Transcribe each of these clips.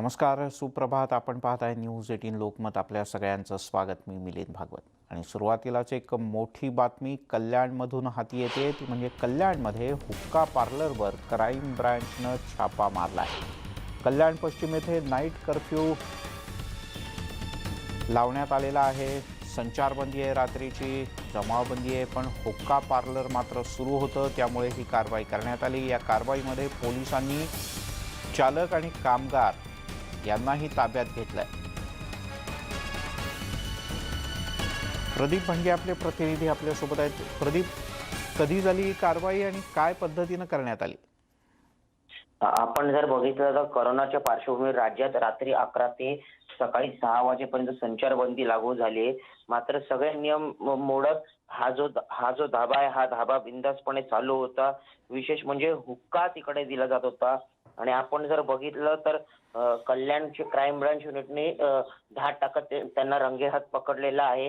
नमस्कार, सुप्रभात. आपण पाहत आहे न्यूज 18 लोकमत. आपल्या सगळ्यांचं स्वागत. मी मिलिंद भागवत. आणि सुरुवातीलाच एक मोठी बातमी कल्याणमधून हाती येते, ती म्हणजे कल्याणमध्ये हुक्का पार्लरवर क्राईम ब्रँचनं छापा मारला आहे. कल्याण पश्चिम येथे नाईट कर्फ्यू लावण्यात आलेला आहे. संचारबंदी आहे, रात्रीची जमावबंदी आहे, पण हुक्का पार्लर मात्र सुरू होतं, त्यामुळे ही कारवाई करण्यात आली. या कारवाईमध्ये पोलिसांनी चालक आणि कामगार यांनाही ताब्यात घेतलंय. प्रदीप भंगे आपले प्रतिनिधी आपल्यासोबत आहेत. प्रदीप, कधी झाली ही कारवाई आणि काय पद्धतीने करण्यात आली? आपण जर बघितलं तर कोरोनाच्या पार्श्वभूमीवर राज्यात रात्री 11 ते सकाळी 6 वाजेपर्यंत संचारबंदी लागू झाली आहे. मात्र सगळे नियम मोडत हा जो धाबा आहे, हा धाबा बिनधास्तपणे चालू होता. विशेष म्हणजे हुक्का तिकडे दिला जात होता. आणि आपण जर बघितलं तर कल्याणचे क्राईम ब्रांच युनिटने धाड टाकत त्यांना रंगेहात पकडलेला आहे.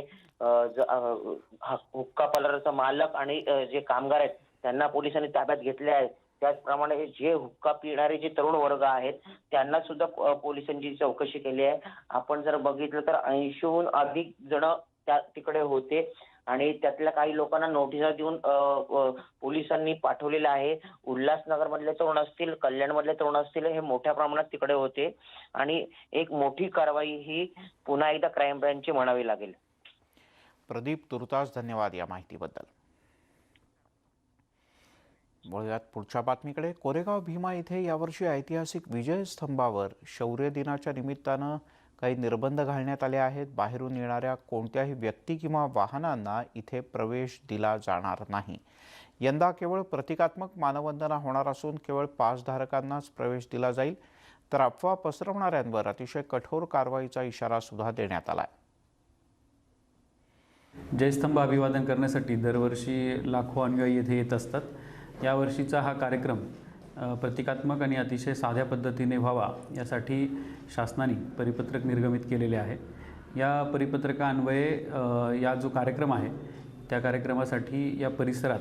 हुक्का पार्लरचा मालक आणि जे कामगार आहेत त्यांना पोलिसांनी ताब्यात घेतले आहे. त्याचप्रमाणे जे हुक्का पिणारे जे तरुण वर्ग आहेत त्यांना सुद्धा पोलिसांची चौकशी केली आहे. आपण जर बघितलं तर 80हून अधिक जण त्या तिकडे होते आणि त्यातल्या काही लोकांना नोटिसा देऊन पोलिसांनी पाठवलेलं आहे. उल्हासनगर मधले तरुण असतील, कल्याण मधले तरुण असतील, हे मोठ्या प्रमाणात तिकडे होते आणि एक मोठी कारवाई ही पुन्हा एकदा क्राईम ब्रँचची म्हणावी लागेल. प्रदीप, तुर्तास धन्यवाद या माहितीबद्दल. वळूयात पुढच्या बातमीकडे. कोरेगाव भीमा इथे यावर्षी ऐतिहासिक विजय स्तंभावर शौर्य दिनाच्या निमित्तानं काही निर्बंध घालण्यात आले आहेत. बाहेरून येणाऱ्या कोणत्याही व्यक्ती किंवा वाहनांना इथे प्रवेश दिला जाणार नाही. यंदा केवळ प्रतिकात्मक मानवंदना होणार असून केवळ पासधारकांनाच प्रवेश दिला जाईल. तर अफवा पसरवणाऱ्यांवर अतिशय कठोर कारवाईचा इशारा सुद्धा देण्यात आला आहे. जयस्तंभ अभिवादन करण्यासाठी दरवर्षी लाखो अनुयायी येथे येत असतात. यावर्षीचा हा कार्यक्रम प्रतिकात्मक आणि अतिशय साध्या पद्धतीने व्हावा यासाठी शासनाने परिपत्रक निर्गमित केलेले आहे. या परिपत्रकान्वये या जो कार्यक्रम आहे त्या कार्यक्रमासाठी या परिसरात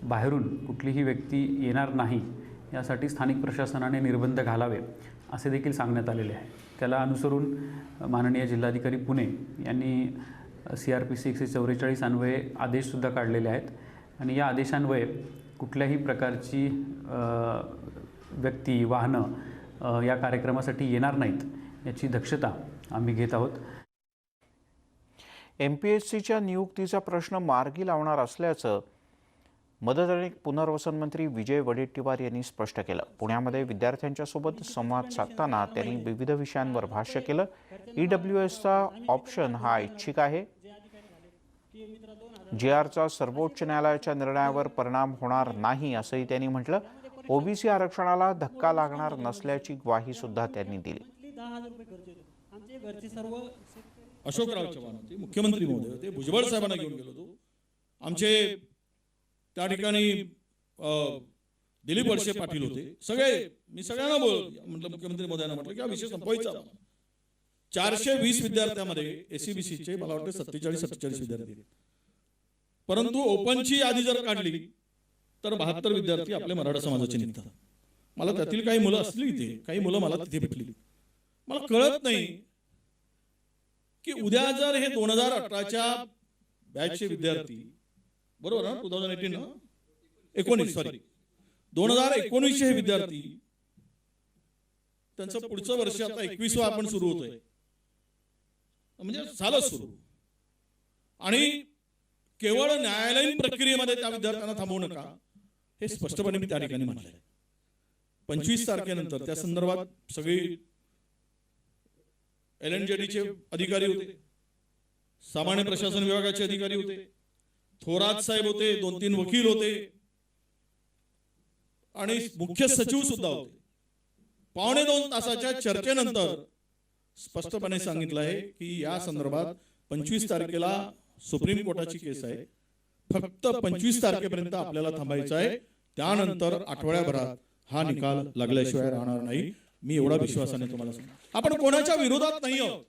बाहेरून कुठलीही व्यक्ती येणार नाही यासाठी स्थानिक प्रशासनाने निर्बंध घालावे असे देखील सांगण्यात आलेले आहे. त्याला अनुसरून माननीय जिल्हाधिकारी पुणे यांनी CRPC 144 अन्वये आदेशसुद्धा काढलेले आहेत आणि या आदेशान्वये कुठल्याही प्रकारची व्यक्ती वाहनं या कार्यक्रमासाठी येणार नाहीत याची दक्षता आम्ही घेत आहोत. MPSCच्या नियुक्तीचा प्रश्न मार्गी लावणार असल्याचं मदत आणि पुनर्वसन मंत्री विजय वडेट्टीवार यांनी स्पष्ट केलं. पुण्यामध्ये विद्यार्थ्यांच्या सोबत संवाद साधताना त्यांनी विविध विषयांवर भाष्य केलं. EWSचा ऑप्शन हा ऐच्छिक आहे. JRचा सर्वोच्च न्यायालयाच्या निर्णयावर परिणाम होणार नाही असंही त्यांनी म्हटलं. OBC आरक्षणाला धक्का लागणार नसल्याची ग्वाही सुद्धा त्यांनी दिली. अशोकराव चव्हाण होते, मुख्यमंत्री महोदय होते, भुजबळ साहेबांना घेऊन गेलो होतो. आमचे त्या ठिकाणी दिलीप वळसे पाटील होते. मी सगळ्यांना म्हटलं, मुख्यमंत्री महोदयांना म्हटलं की हा विषय संपवायचा. 420 विद्यार्थ्यांमध्ये SCBCचे मला वाटतं 47 विद्यार्थी आहेत. परंतु ओपनची यादी जर काढली तर 72 विद्यार्थी आपल्या मराठा समाजाचे निघतात. मला त्यातील काही मुलं असली इथे, काही मुलं मला तिथे भेटली. मला कळत नाही की उद्या जर हे 2018च्या बॅचचे विद्यार्थी, बरोबर ना, 2019 हे विद्यार्थी, त्यांचं पुढचं वर्ष आता 21वं आपण सुरू होतोय, म्हणजे झालं सुरू. आणि केवळ न्यायालयीन प्रक्रियेमध्ये त्या विद्यार्थ्यांना थांबवू नका हे स्पष्टपणे मी त्या ठिकाणी म्हटलंय. 25 तारखेनंतर त्या संदर्भात सगळी LNJDचे अधिकारी होते, सामान्य प्रशासन विभागाचे अधिकारी होते, थोरात साहेब होते, 2-3 वकील होते आणि मुख्य सचिव सुद्धा होते. 1.25 तासाच्या चर्चेनंतर स्पष्टपणे सांगितलं आहे की या संदर्भात 25 तारखेला सुप्रीम कोर्टाची केस आहे. फक्त 25 तारखेपर्यंत आपल्याला थांबायचं आहे. त्यानंतर आठवड्याभरात हा निकाल लागल्याशिवाय राहणार नाही. मी एवढा विश्वासाने तुम्हाला सांगतो, आपण कोणाच्या विरोधात नाही आहोत.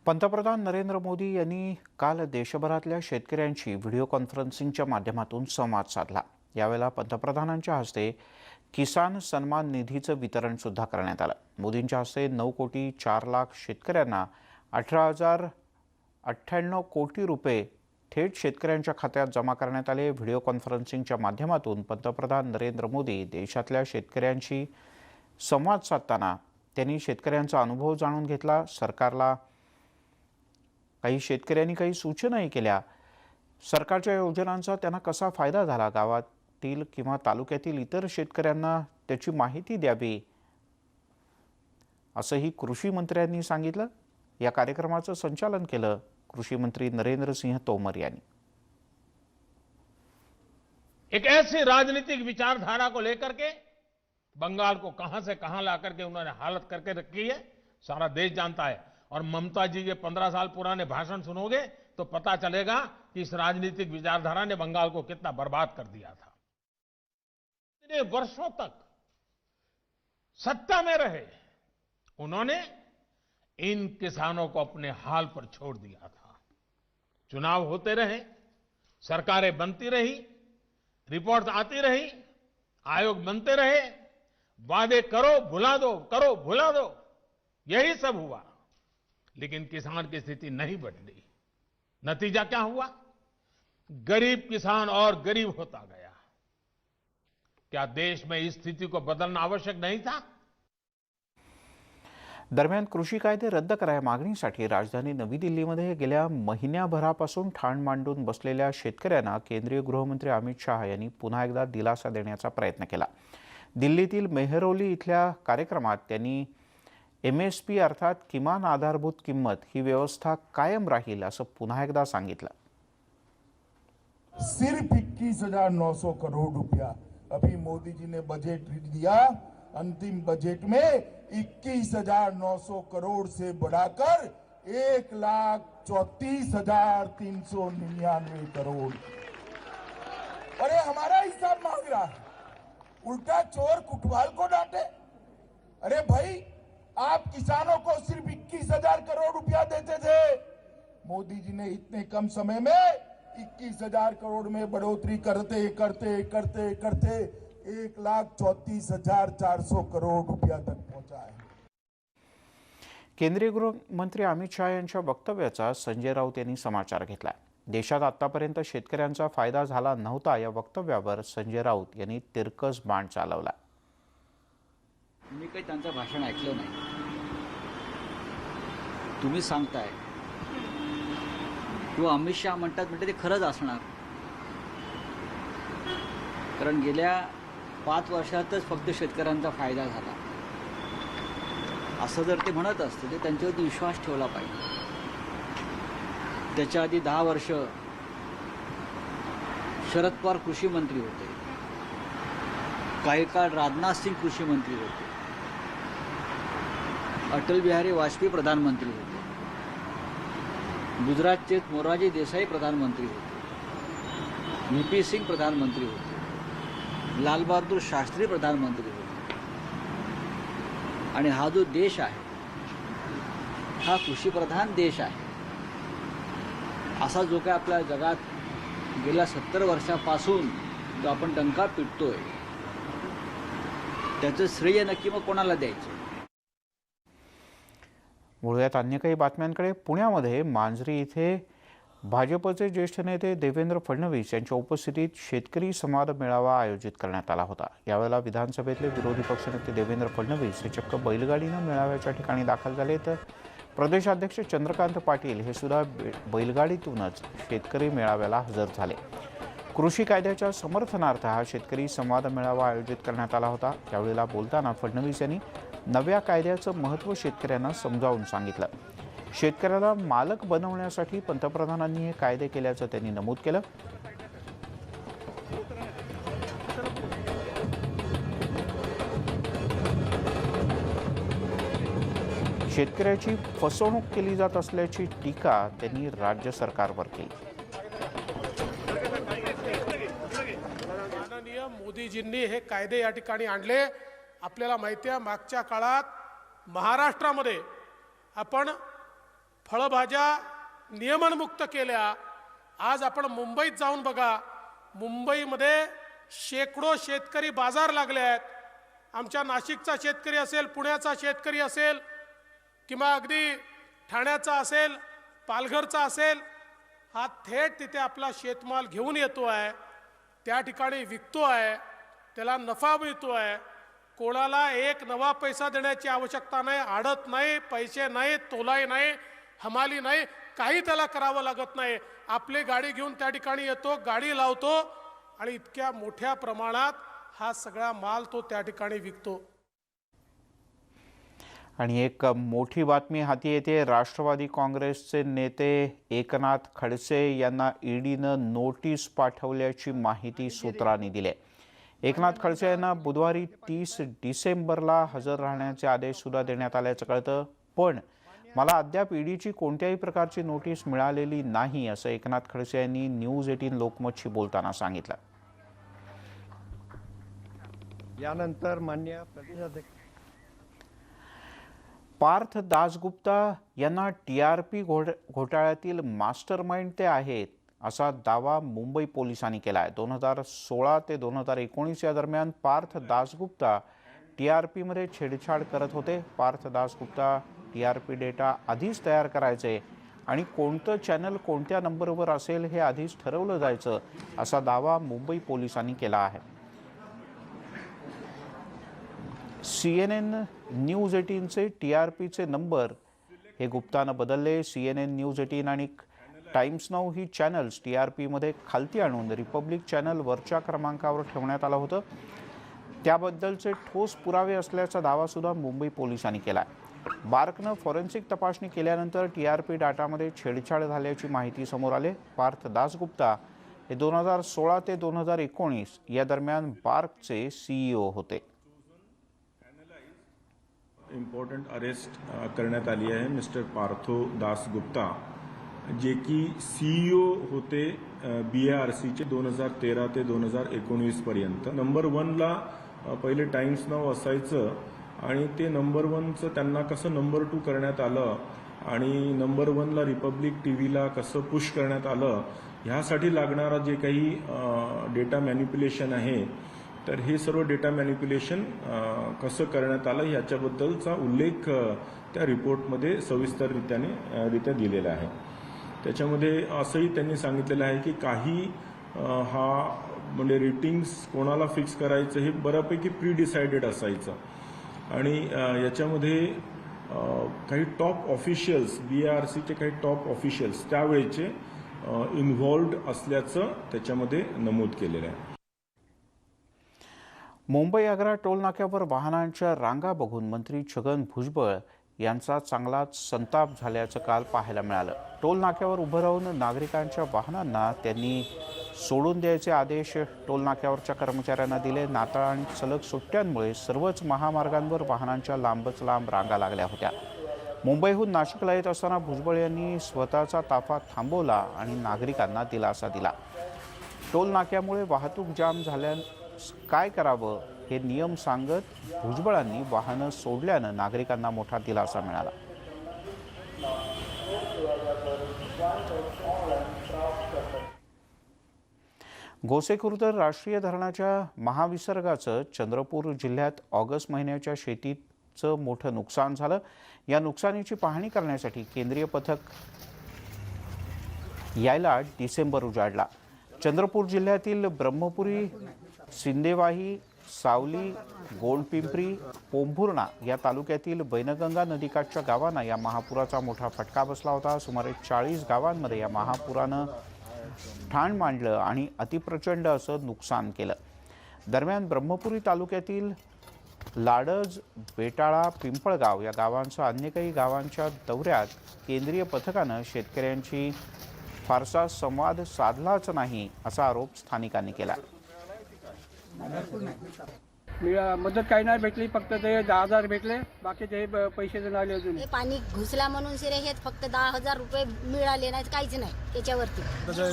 पंतप्रधान नरेंद्र मोदी यांनी काल देशभरातल्या शेतकऱ्यांशी व्हिडिओ कॉन्फरन्सिंगच्या माध्यमातून संवाद साधला. यावेळेला पंतप्रधानांच्या हस्ते किसान सन्मान निधीचं वितरण सुद्धा करण्यात आलं. मोदींच्या हस्ते 9,04,00,000 शेतकऱ्यांना 18,098 कोटी रुपये थेट शेतकऱ्यांच्या खात्यात जमा करण्यात आले. व्हिडिओ कॉन्फरन्सिंगच्या माध्यमातून पंतप्रधान नरेंद्र मोदी देशातल्या शेतकऱ्यांशी संवाद साधताना त्यांनी शेतकऱ्यांचा अनुभव जाणून घेतला. सरकारला काही शेतकऱ्यांनी काही सूचनाही केल्या. सरकारच्या योजनांचा त्यांना कसा फायदा झाला, गावातील किंवा तालुक्यातील इतर शेतकऱ्यांना त्याची माहिती द्यावी, असंही कृषी मंत्र्यांनी सांगितलं. या कार्यक्रमाचं संचालन केलं कृषी मंत्री नरेंद्र सिंह तोमर यांनी. एक ऐसी राजनीतिक विचारधारा को लेकर के बंगाल को कहां से कहां ला करके उन्होंने हालत करके रखी है, सारा देश जानता है. और ममता जी के 15 साल पुराने भाषण सुनोगे तो पता चलेगा कि इस राजनीतिक विचारधारा ने बंगाल को कितना बर्बाद कर दिया था. इतने वर्षों तक सत्ता में रहे उन्होंने इन किसानों को अपने हाल पर छोड़ दिया था. चुनाव होते रहे, सरकारें बनती रही, रिपोर्ट्स आती रही, आयोग बनते रहे, वादे करो भुला दो, करो भुला दो, यही सब हुआ. लेकिन किसान की स्थिति नहीं बदली. नतीजा क्या हुआ? गरीब किसान और गरीब होता गया. क्या देश में इस स्थिति को बदलना आवश्यक नहीं था? दरम्यान कृषी कायदे रद्द कराय मागणीसाठी राजधानी नवी दिल्लीमध्ये गेल्या महिन्याभरापासून ठाण मांडून बसलेल्या शेतकऱ्यांना केंद्रीय गृहमंत्री अमित शाह यांनी पुन्हा एकदा दिलासा देण्याचा प्रयत्न केला. दिल्लीतील मेहरौली इथल्या कार्यक्रमात त्यांनी MSP अर्थात किमान आधारभूत किंमत ही व्यवस्था कायम राहील असं पुन्हा एकदा सांगितलं. सिर्फ 21,900 करोड़ रुपया अभी मोदी जी ने बजट दिया. अंतिम बजट में 21,900 करोड़ से बढ़ाकर 1,34,399 करोड़. अरे हमारा हिसाब मांग रहा है, उल्टा चोर कुटवाल को डांटे. अरे भाई, आप किसानों को सिर्फ 21,000 करोड़ रुपया देते थे. मोदी जी ने इतने कम समय में 21,000 करोड़ में बढ़ोतरी करते करते करते करते 1,34,400 करोड़ रुपया तक पहुंचा है. केंद्रीय गृहमंत्री अमित शाह यांच्या वक्तव्याचा संजय राऊत यांनी समाचार घेतला. देशात आतापर्यंत शेतकऱ्यांचा फायदा झाला नव्हता या वक्तव्यावर संजय राऊत यांनी तिरकस बाण चालवला. मी काही त्यांचं भाषण ऐकलं नाही. तुम्ही सांगताय किंवा अमित शाह म्हणतात म्हणजे ते खरंच असणार. कारण गेल्या 5 वर्षातच फक्त शेतकऱ्यांचा फायदा झाला असं जर ते म्हणत असते तर त्यांच्यावरती विश्वास ठेवला पाहिजे. त्याच्या आधी 10 वर्ष शरद पवार कृषी मंत्री होते, काही काळ राजनाथ सिंग कृषी मंत्री होते, अटल बिहारी वाजपेयी प्रधानमंत्री होते, गुजरातचे मोरारजी देसाई प्रधानमंत्री होते, VP सिंग प्रधानमंत्री होते, लाल बहादूर शास्त्री प्रधानमंत्री होते. आणि हा जो देश आहे हा कृषीप्रधान देश आहे. असा जो काय आपल्या जगात गेल्या 70 वर्षापासून जो आपण डंका पिटतोय त्याचं श्रेय नक्की मग कोणाला द्यायचं. वळूयात अन्य काही बातम्यांकडे. पुण्यामध्ये मांजरी इथे भाजपचे ज्येष्ठ नेते देवेंद्र फडणवीस यांच्या उपस्थितीत शेतकरी संवाद मेळावा आयोजित करण्यात आला होता. यावेळेला विधानसभेतले विरोधी पक्षनेते देवेंद्र फडणवीस हे चक्क बैलगाडीनं मेळाव्याच्या ठिकाणी दाखल झाले, तर प्रदेशाध्यक्ष चंद्रकांत पाटील हे सुद्धा बैलगाडीतूनच शेतकरी मेळाव्याला हजर झाले. कृषी कायद्याच्या समर्थनार्थ हा शेतकरी संवाद मेळावा आयोजित करण्यात आला होता. यावेळेला बोलताना फडणवीस यांनी नव्या कायद्याचं महत्त्व शेतकऱ्यांना समजावून सांगितलं. शेतकऱ्याला मालक बनवण्यासाठी पंतप्रधानांनी हे कायदे केल्याचं त्यांनी नमूद केलं. शेतकऱ्याची फसवणूक केली जात असल्याची टीका त्यांनी राज्य सरकारवर केली. माननीय मोदीजींनी हे कायदे या ठिकाणी आणले. आपल्याला माहिती आहे, मागच्या काळात महाराष्ट्रामध्ये आपण फळभाज्या नियमनमुक्त केल्या. आज आपण मुंबईत जाऊन बघा, मुंबईमध्ये शेकडो शेतकरी बाजार लागले आहेत. आमच्या नाशिकचा शेतकरी असेल, पुण्याचा शेतकरी असेल, किंवा अगदी ठाण्याचा असेल, पालघरचा असेल, हा थेट तिथे आपला शेतमाल घेऊन येतो आहे, त्या ठिकाणी विकतो आहे, त्याला नफा मिळतो आहे. कोणाला एक नवा पैसा देण्याची आवश्यकता नाही, आडत नाही, पैसे नाही, तोलाई नाही, हमाली नाही, काही त्याला करावं लागत नाही. आपली गाडी घेऊन त्या ठिकाणी येतो, गाडी लावतो आणि इतक्या मोठ्या प्रमाणात हा सगळा माल तो त्या ठिकाणी विकतो. आणि एक मोठी बातमी हाती येते. राष्ट्रवादी काँग्रेसचे नेते एकनाथ खडसे यांना ईडीनं नोटीस पाठवल्याची माहिती सूत्रांनी दिली. एकनाथ खडसे यांना बुधवारी 30 डिसेंबरला हजर राहण्याचे आदेश सुद्धा देण्यात आल्याचं कळतं. पण मला अद्याप ईडीची कोणत्याही प्रकारची नोटीस मिळालेली नाही, असं एकनाथ खडसे यांनी न्यूज 18 लोकमतशी बोलताना सांगितलं. यानंतर माननीय प्रदेशाध्यक्ष पार्थ दासगुप्ता यांना टीआरपी घोटाळ्यातील मास्टरमाइंड ते आहेत असा दावा मुंबई पोलिसांनी केला आहे. 2016 ते 2019 या दरम्यान पार्थ दासगुप्ता टीआरपीमध्ये छेडछाड करत होते. पार्थ दासगुप्ता टीआरपी डेटा आधीच तयार करायचे आणि कोणतं चॅनल कोणत्या नंबरवर असेल हे आधीच ठरवलं जायचं, असा दावा मुंबई पोलिसांनी केला आहे. CNN न्यूज 18चे टीआरपीचे नंबर हे गुप्तानं बदलले. CNN न्यूज 18 आणि टाइम्स नाऊ ही चॅनल्स टीआरपीमध्ये खालती आणून रिपब्लिक चॅनल वरच्या क्रमांकावर ठेवण्यात आलं होतं. त्याबद्दलचे ठोस पुरावे असल्याचा दावासुद्धा मुंबई पोलिसांनी केला. बार्कनं फॉरेन्सिक तपासणी केल्यानंतर टीआरपी डाटामध्ये छेडछाड झाल्याची माहिती समोर आली. पार्थ दासगुप्ता हे 2016 ते 2019 या दरम्यान बार्कचे CEO होते. इम्पॉर्टंट अरेस्ट करण्यात आली आहे मिस्टर पार्थो दासगुप्ता, जे की CEO होते BARCचे 2013 ते 2019 पर्यंत. नंबर 1ला पहिले टाइम्स नाव असायचं आणि ते नंबर 1चं त्यांना कसं नंबर 2 करण्यात आलं आणि नंबर 1ला रिपब्लिक TVला कसं पुश करण्यात आलं, ह्यासाठी लागणारा जे काही डेटा मॅनिप्युलेशन आहे, तर हे सर्व डेटा मॅनिप्युलेशन कसं करण्यात आलं ह्याच्याबद्दलचा उल्लेख त्या रिपोर्टमध्ये सविस्तररित्या दिलेला आहे. त्याच्यामध्ये असंही त्यांनी सांगितलेलं आहे की काही हा म्हणजे रेटिंग्स कोणाला फिक्स करायचं हे बऱ्यापैकी प्री डिसाइडेड असायचं आणि याच्यामध्ये काही टॉप ऑफिशियल्स BARCचे काही टॉप ऑफिशियल्स त्यावेळेचे इन्व्हॉल्व्ड असल्याचं त्याच्यामध्ये नमूद केलेलं आहे. मुंबई आग्रा टोल नाक्यावर वाहनांच्या रांगा बघून मंत्री छगन भुजबळ यांचा चांगलाच संताप झाल्याचं काल पाहायला मिळालं. टोल नाक्यावर उभं राहून नागरिकांच्या वाहनांना त्यांनी सोडून द्यायचे आदेश टोल नाक्यावरच्या कर्मचाऱ्यांना दिले. नाताळ आणि सलग सुट्ट्यांमुळे सर्वच महामार्गांवर वाहनांच्या लांबच लांब रांगा लागल्या होत्या. मुंबईहून नाशिकला येत असताना भुजबळ यांनी स्वतःचा ताफा थांबवला आणि नागरिकांना दिलासा दिला. टोल नाक्यामुळे वाहतूक जाम झाल्यानं काय करावं हे नियम सांगत भुजबळांनी वाहनं सोडल्यानं नागरिकांना मोठा दिलासा मिळाला. गोसेखुर्द राष्ट्रीय धरणाच्या महाविसर्गाचं चंद्रपूर जिल्ह्यात ऑगस्ट महिन्याच्या शेतीचं मोठं नुकसान झालं. या नुकसानीची पाहणी करण्यासाठी केंद्रीय पथक यायला डिसेंबर उजाडला. चंद्रपूर जिल्ह्यातील ब्रह्मपुरी, सिंदेवाही, सावली, गोंडपिंपरी, पोंभुर्णा या तालुक्यातील बैनगंगा नदीकाठच्या गावांना या महापुराचा मोठा फटका बसला होता. सुमारे 40 गावांमध्ये या महापुरानं ठाण मांडलं आणि अतिप्रचंड असं नुकसान केलं. दरम्यान ब्रह्मपुरी तालुक्यातील लाडज, बेटाळा, पिंपळगाव या गावांसह अन्य काही गावांच्या दौऱ्यात केंद्रीय पथकानं शेतकऱ्यांशी फारसा संवाद साधलाच नाही, असा आरोप स्थानिकांनी केला. मदत काही नाही भेटली, फक्त ते 10,000 भेटले, बाकीचे पैसे नाही आले अजून. पाणी घुसला म्हणून शिरे हे फक्त 10,000 रुपये मिळाले नाही, काहीच नाही त्याच्यावरती.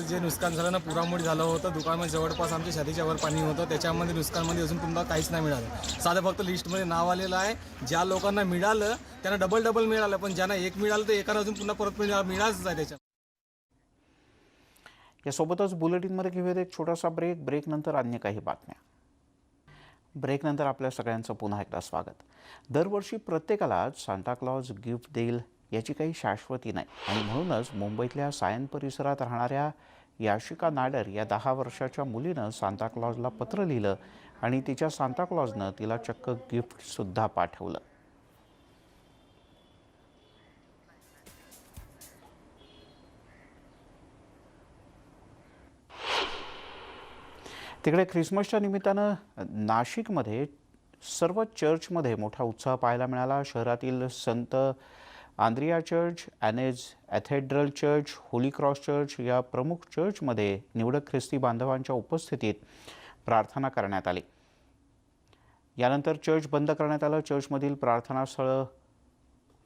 जे नुकसान झालं ना पुरामुळे झालं होतं. दुकानामध्ये जवळपास आमच्या छातीच्या वर पाणी होतं, त्याच्यामध्ये नुकसानमध्ये अजून तुम्हाला काहीच नाही मिळालं. साधं फक्त लिस्टमध्ये नाव आलेलं आहे. ज्या लोकांना मिळालं त्यांना डबल मिळालं, पण ज्यांना एक मिळालं तर एकाला अजून पुन्हा परत मिळालंच आहे. त्याच्या यासोबतच बुलेटिनमध्ये घेऊयात एक छोटासा ब्रेक. ब्रेकनंतर अन्य काही बातम्या. ब्रेकनंतर आपल्या सगळ्यांचं पुन्हा एकदा स्वागत. दरवर्षी प्रत्येकालाच सांता क्लॉज गिफ्ट देईल याची काही शाश्वती नाही आणि म्हणूनच मुंबईतल्या सायन परिसरात राहणाऱ्या याशिका नाडर या 10 वर्षाच्या मुलीनं सांता क्लॉजला पत्र लिहिलं आणि तिच्या सांता क्लॉजनं तिला चक्क गिफ्टसुद्धा पाठवलं. तिकडे ख्रिसमसच्या निमित्तानं नाशिकमध्ये सर्व चर्चमध्ये मोठा उत्साह पाहायला मिळाला. शहरातील संत आंद्रिया चर्च, ॲनेज cathedral church, holy cross church या प्रमुख चर्चमध्ये निवडक ख्रिस्ती बांधवांच्या उपस्थितीत प्रार्थना करण्यात आली. यानंतर चर्च बंद करण्यात आलं. चर्चमधील प्रार्थनास्थळं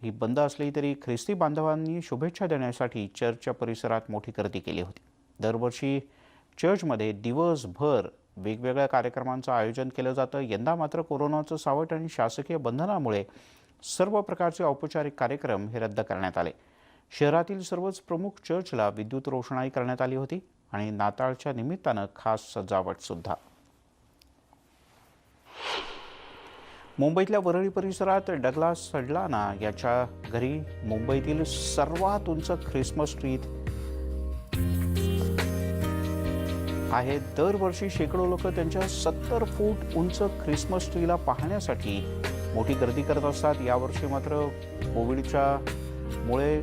ही बंद असली तरी ख्रिस्ती बांधवांनी शुभेच्छा देण्यासाठी चर्चच्या परिसरात मोठी गर्दी केली होती. दरवर्षी चर्चमध्ये दिवसभर वेगवेगळ्या कार्यक्रमांचं आयोजन केलं जातं. यंदा मात्र कोरोनाचं सावट आणि शासकीय बंधनामुळे सर्व प्रकारचे औपचारिक कार्यक्रम हे रद्द करण्यात आले. शहरातील सर्वच प्रमुख चर्चला विद्युत रोषणाई करण्यात आली होती आणि नाताळच्या निमित्तानं खास सजावटसुद्धा. मुंबईतल्या वरळी परिसरात डग्लास सडलाना याच्या घरी मुंबईतील सर्वात उंच ख्रिसमस ट्री आहे. दरवर्षी शेकडो लोक त्यांच्या 70 फूट उंच ख्रिसमस ट्रीला पाहण्यासाठी मोठी गर्दी करत असतात. यावर्षी मात्र कोविडच्यामुळे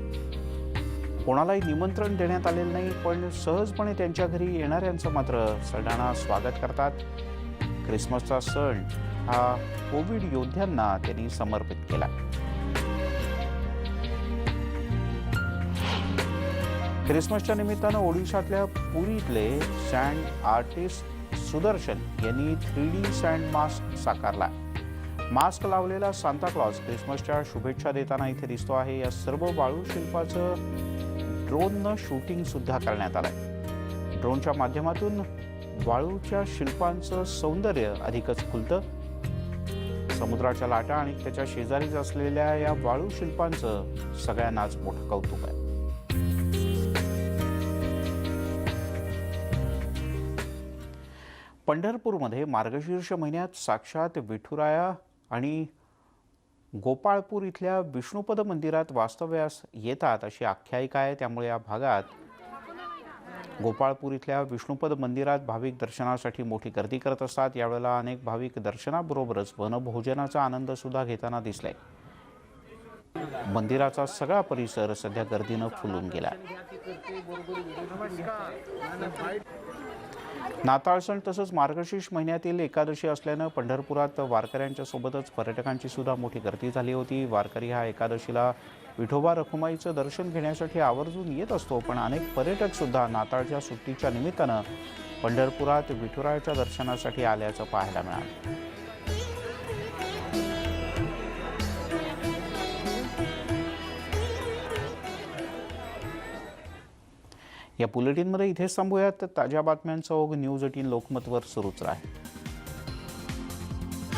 कोणालाही निमंत्रण देण्यात आलेलं नाही, पण सहजपणे त्यांच्या घरी येणाऱ्यांचं मात्र सडाणा स्वागत करतात. ख्रिसमसचा सण हा कोविड योद्ध्यांना त्यांनी समर्पित केला. ख्रिसमसच्या निमित्तानं ओडिशातल्या पुरीतले सँड आर्टिस्ट सुदर्शन यांनी 3D सँड मास्क साकारला. मास्क लावलेला सांता क्लॉज ख्रिसमसच्या शुभेच्छा देताना इथे दिसतो आहे. या सर्व वाळू शिल्पाचं ड्रोननं शूटिंग सुद्धा करण्यात आलंय. ड्रोनच्या माध्यमातून वाळूच्या शिल्पांचं सौंदर्य अधिकच खुलतं. समुद्राच्या लाटा आणि त्याच्या शेजारीच असलेल्या या वाळू शिल्पांचं सगळ्यांनाच मोठं कौतुक आहे. पंढरपूरमध्ये मार्गशीर्ष महिन्यात साक्षात विठुराया आणि गोपाळपूर इथल्या विष्णुपद मंदिरात वास्तव्यास येतात अशी आख्यायिका आहे. त्यामुळे या भागात गोपाळपूर इथल्या विष्णुपद मंदिरात भाविक दर्शनासाठी मोठी गर्दी करत असतात. यावेळेला अनेक भाविक दर्शनाबरोबरच वनभोजनाचा आनंद सुद्धा घेताना दिसलाय. मंदिराचा सगळा परिसर सध्या गर्दीनं फुलून गेला. नाताळ सण तसंच मार्गशीर्ष महिन्यातील एकादशी असल्यानं पंढरपुरात वारकऱ्यांच्या सोबतच पर्यटकांची सुद्धा मोठी गर्दी झाली होती. वारकरी हा एकादशीला विठोबा रखुमाईचं दर्शन घेण्यासाठी आवर्जून येत असतो, पण अनेक पर्यटक सुद्धा नाताळच्या सुट्टीच्या निमित्तानं पंढरपुरात विठुरायाच्या दर्शनासाठी आल्याचं पाहायला मिळालं. या बुलेटिनमध्ये इथेच थांबूयात. ताज्या बातम्यांचा ओघ न्यूज 18 लोकमतवर सुरूच राहील.